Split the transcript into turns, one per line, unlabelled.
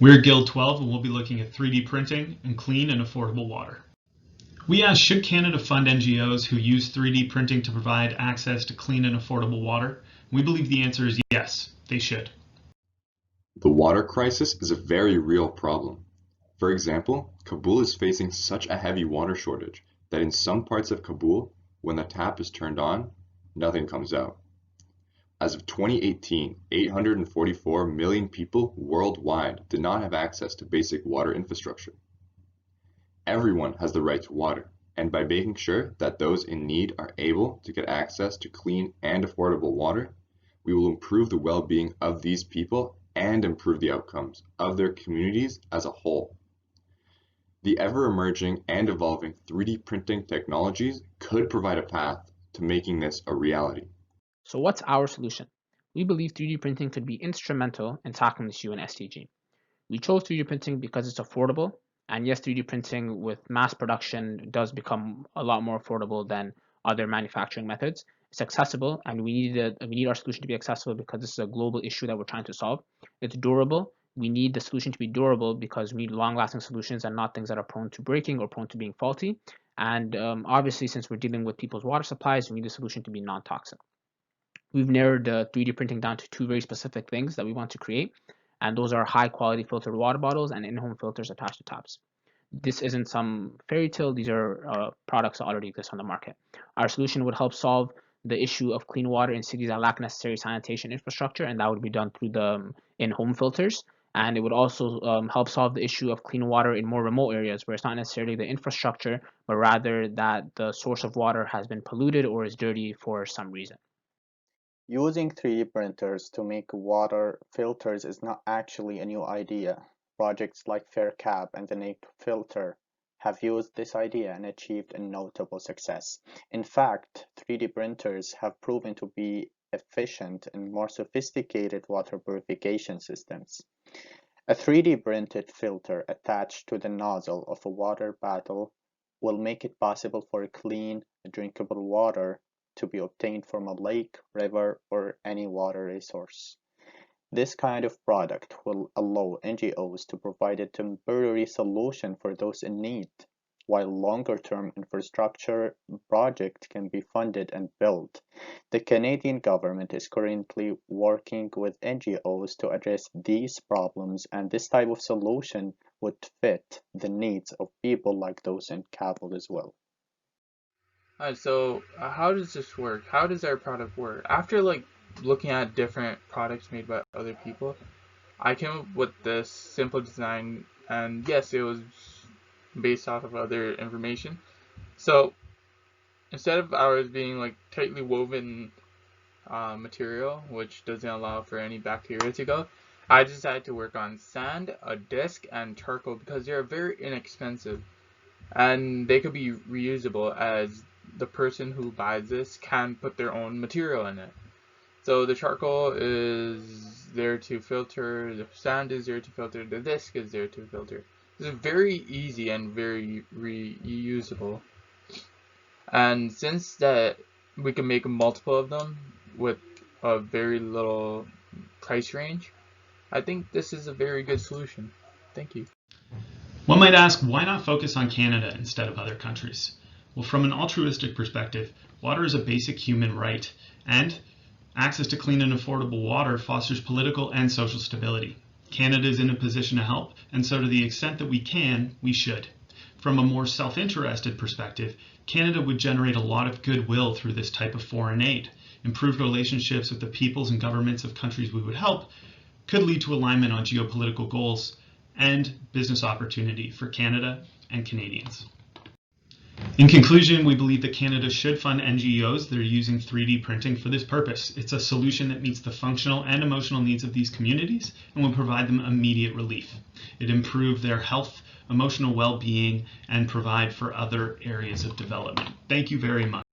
We're Guild 12 and we'll be looking at 3D printing and clean and affordable water. We asked, should Canada fund NGOs who use 3D printing to provide access to clean and affordable water? We believe the answer is yes, they should.
The water crisis is a very real problem. For example, Kabul is facing such a heavy water shortage that in some parts of Kabul, when the tap is turned on, nothing comes out. As of 2018, 844 million people worldwide did not have access to basic water infrastructure. Everyone has the right to water, and by making sure that those in need are able to get access to clean and affordable water, we will improve the well-being of these people and improve the outcomes of their communities as a whole. The ever-emerging and evolving 3D printing technologies could provide a path to making this a reality.
So what's our solution? We believe 3D printing could be instrumental in tackling this issue in SDG. We chose 3D printing because it's affordable, and yes, 3D printing with mass production does become a lot more affordable than other manufacturing methods. It's accessible, and we need our solution to be accessible because this is a global issue that we're trying to solve. It's durable. We need the solution to be durable because we need long-lasting solutions and not things that are prone to breaking or prone to being faulty. And obviously, since we're dealing with people's water supplies, we need the solution to be non-toxic. We've narrowed 3D printing down to two very specific things that we want to create, and those are high-quality filtered water bottles and in-home filters attached to taps. This isn't some fairy tale. These are products that already exist on the market. Our solution would help solve the issue of clean water in cities that lack necessary sanitation infrastructure, and that would be done through the in-home filters. And it would also help solve the issue of clean water in more remote areas where it's not necessarily the infrastructure, but rather that the source of water has been polluted or is dirty for some reason.
Using 3D printers to make water filters is not actually a new idea. Projects like FairCap and the NAPE filter have used this idea and achieved a notable success. In fact, 3D printers have proven to be efficient in more sophisticated water purification systems. A 3D printed filter attached to the nozzle of a water bottle will make it possible for clean, drinkable water to be obtained from a lake, river, or any water resource. This kind of product will allow NGOs to provide a temporary solution for those in need, while longer-term infrastructure projects can be funded and built. The Canadian government is currently working with NGOs to address these problems, and this type of solution would fit the needs of people like those in Kabul as well.
Alright, so how does this work? How does our product work? After looking at different products made by other people, I came up with this simple design, and yes, it was based off of other information. So instead of ours being tightly woven material, which doesn't allow for any bacteria to go, I decided to work on sand, a disc, and charcoal because they're very inexpensive and they could be reusable, as the person who buys this can put their own material in it. So the charcoal is there to filter, the sand is there to filter, the disc is there to filter. This is very easy and very reusable. And since that we can make multiple of them with a very little price range, I think this is a very good solution. Thank you.
One might ask, why not focus on Canada instead of other countries? Well, from an altruistic perspective, water is a basic human right, and access to clean and affordable water fosters political and social stability. Canada is in a position to help, and so to the extent that we can, we should. From a more self-interested perspective, Canada would generate a lot of goodwill through this type of foreign aid. Improved relationships with the peoples and governments of countries we would help could lead to alignment on geopolitical goals and business opportunity for Canada and Canadians. In conclusion, we believe that Canada should fund NGOs that are using 3D printing for this purpose. It's a solution that meets the functional and emotional needs of these communities and will provide them immediate relief. It improves their health, emotional well-being, and provide for other areas of development. Thank you very much.